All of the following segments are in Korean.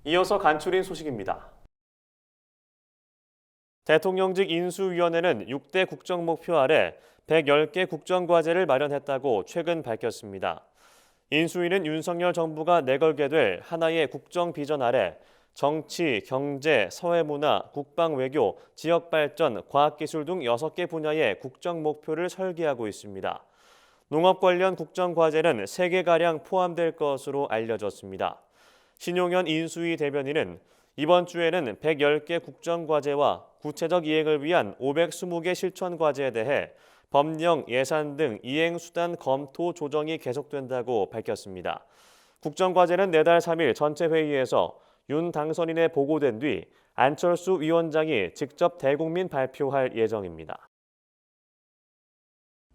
이어서 간추린 소식입니다. 대통령직 인수위원회는 6대 국정목표 아래 110개 국정과제를 마련했다고 최근 밝혔습니다. 인수위는 윤석열 정부가 내걸게 될 하나의 국정 비전 아래 정치, 경제, 사회문화, 국방 외교, 지역발전, 과학기술 등 6개 분야의 국정 목표를 설계하고 있습니다. 농업 관련 국정과제는 3개가량 포함될 것으로 알려졌습니다. 신용현 인수위 대변인은 이번 주에는 110개 국정과제와 구체적 이행을 위한 520개 실천과제에 대해 법령, 예산 등 이행수단 검토 조정이 계속된다고 밝혔습니다. 국정과제는 내달 3일 전체 회의에서 윤 당선인에 보고된 뒤 안철수 위원장이 직접 대국민 발표할 예정입니다.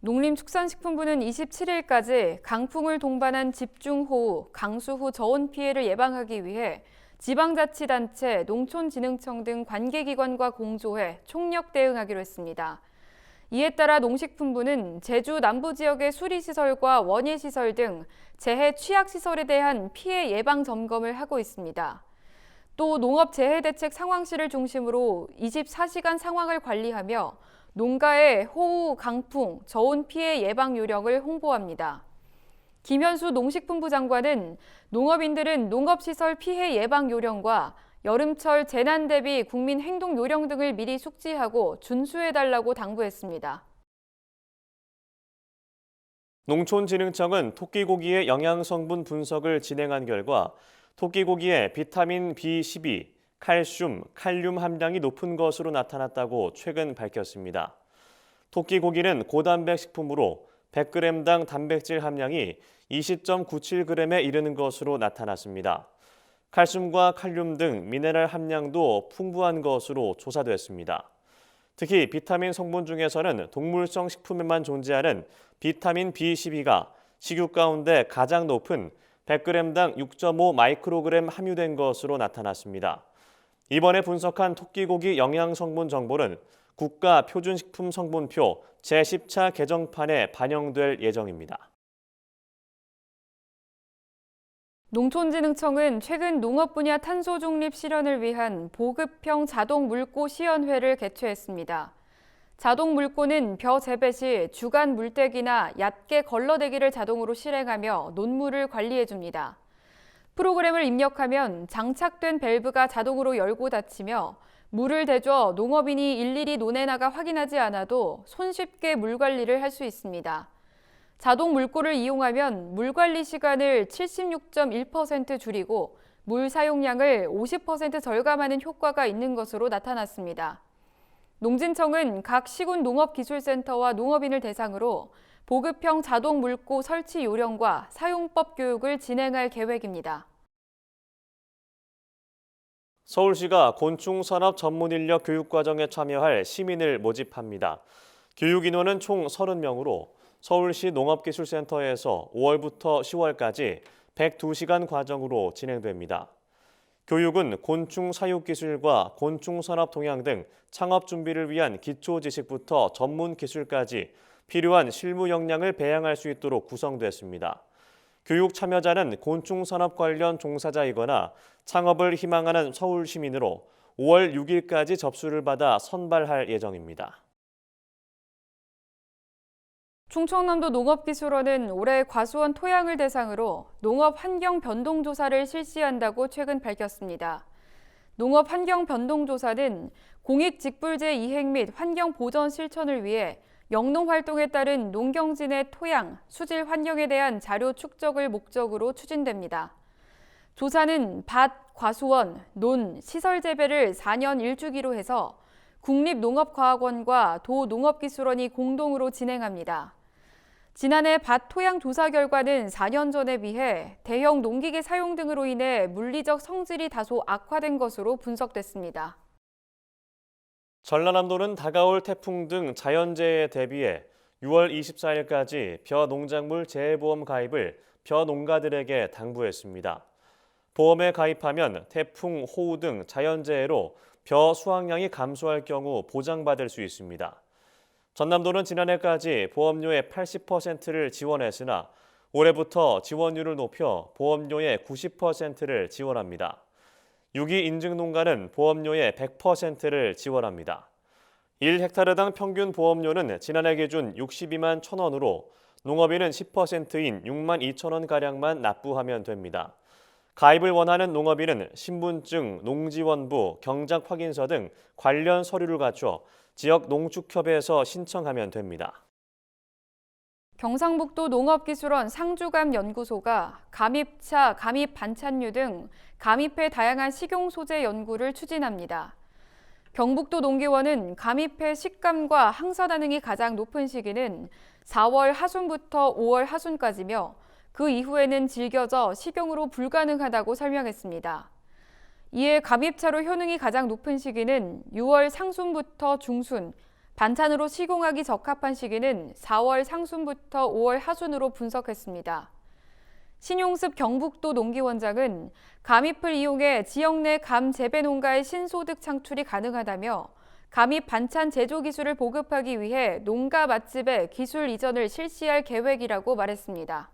농림축산식품부는 27일까지 강풍을 동반한 집중호우, 강수후 저온 피해를 예방하기 위해 지방자치단체, 농촌진흥청 등 관계기관과 공조해 총력 대응하기로 했습니다. 이에 따라 농식품부는 제주 남부 지역의 수리시설과 원예시설 등 재해 취약시설에 대한 피해 예방 점검을 하고 있습니다. 또 농업재해대책 상황실을 중심으로 24시간 상황을 관리하며 농가의 호우, 강풍, 저온 피해 예방 요령을 홍보합니다. 김현수 농식품부 장관은 농업인들은 농업시설 피해 예방 요령과 여름철 재난 대비 국민 행동 요령 등을 미리 숙지하고 준수해달라고 당부했습니다. 농촌진흥청은 토끼고기의 영양성분 분석을 진행한 결과 토끼고기에 비타민 B12, 칼슘, 칼륨 함량이 높은 것으로 나타났다고 최근 밝혔습니다. 토끼고기는 고단백 식품으로 100g당 단백질 함량이 20.97g에 이르는 것으로 나타났습니다. 칼슘과 칼륨 등 미네랄 함량도 풍부한 것으로 조사됐습니다. 특히 비타민 성분 중에서는 동물성 식품에만 존재하는 비타민 B12가 식욕 가운데 가장 높은 100g당 6.5 마이크로그램 함유된 것으로 나타났습니다. 이번에 분석한 토끼고기 영양성분 정보는 국가표준식품 성분표 제10차 개정판에 반영될 예정입니다. 농촌진흥청은 최근 농업 분야 탄소 중립 실현을 위한 보급형 자동 물고 시연회를 개최했습니다. 자동 물고는 벼 재배 시 주간 물대기나 얕게 걸러대기를 자동으로 실행하며 논물을 관리해 줍니다. 프로그램을 입력하면 장착된 밸브가 자동으로 열고 닫히며 물을 대줘 농업인이 일일이 논에 나가 확인하지 않아도 손쉽게 물 관리를 할 수 있습니다. 자동 물고를 이용하면 물 관리 시간을 76.1% 줄이고 물 사용량을 50% 절감하는 효과가 있는 것으로 나타났습니다. 농진청은 각 시군 농업기술센터와 농업인을 대상으로 보급형 자동 물고 설치 요령과 사용법 교육을 진행할 계획입니다. 서울시가 곤충산업 전문 인력 교육과정에 참여할 시민을 모집합니다. 교육 인원은 총 30명으로 서울시 농업기술센터에서 5월부터 10월까지 102시간 과정으로 진행됩니다. 교육은 곤충 사육 기술과 곤충 산업 동향 등 창업 준비를 위한 기초 지식부터 전문 기술까지 필요한 실무 역량을 배양할 수 있도록 구성됐습니다. 교육 참여자는 곤충 산업 관련 종사자이거나 창업을 희망하는 서울 시민으로 5월 6일까지 접수를 받아 선발할 예정입니다. 충청남도 농업기술원은 올해 과수원 토양을 대상으로 농업 환경 변동 조사를 실시한다고 최근 밝혔습니다. 농업 환경 변동 조사는 공익 직불제 이행 및 환경 보전 실천을 위해 영농 활동에 따른 농경진의 토양, 수질 환경에 대한 자료 축적을 목적으로 추진됩니다. 조사는 밭, 과수원, 논, 시설 재배를 4년 1주기로 해서 국립농업과학원과 도농업기술원이 공동으로 진행합니다. 지난해 밭 토양 조사 결과는 4년 전에 비해 대형 농기계 사용 등으로 인해 물리적 성질이 다소 악화된 것으로 분석됐습니다. 전라남도는 다가올 태풍 등 자연재해에 대비해 6월 24일까지 벼 농작물 재해보험 가입을 벼 농가들에게 당부했습니다. 보험에 가입하면 태풍, 호우 등 자연재해로 벼 수확량이 감소할 경우 보장받을 수 있습니다. 전남도는 지난해까지 보험료의 80%를 지원했으나 올해부터 지원율을 높여 보험료의 90%를 지원합니다. 유기 인증 농가는 보험료의 100%를 지원합니다. 1헥타르당 평균 보험료는 지난해 기준 62만 1,000원으로 농업인은 10%인 6만 2천 원가량만 납부하면 됩니다. 가입을 원하는 농업인은 신분증, 농지원부, 경작 확인서 등 관련 서류를 갖춰 지역 농축협에서 신청하면 됩니다. 경상북도 농업기술원 상주감연구소가 감입차, 감입반찬류 등 감입회 다양한 식용 소재 연구를 추진합니다. 경북도 농기원은 감입회 식감과 항서 반응이 가장 높은 시기는 4월 하순부터 5월 하순까지며 그 이후에는 질겨져 식용으로 불가능하다고 설명했습니다. 이에 감입차로 효능이 가장 높은 시기는 6월 상순부터 중순, 반찬으로 식용하기 적합한 시기는 4월 상순부터 5월 하순으로 분석했습니다. 신용습 경북도 농기원장은 감입을 이용해 지역 내 감 재배 농가의 신소득 창출이 가능하다며 감입 반찬 제조 기술을 보급하기 위해 농가 맛집의 기술 이전을 실시할 계획이라고 말했습니다.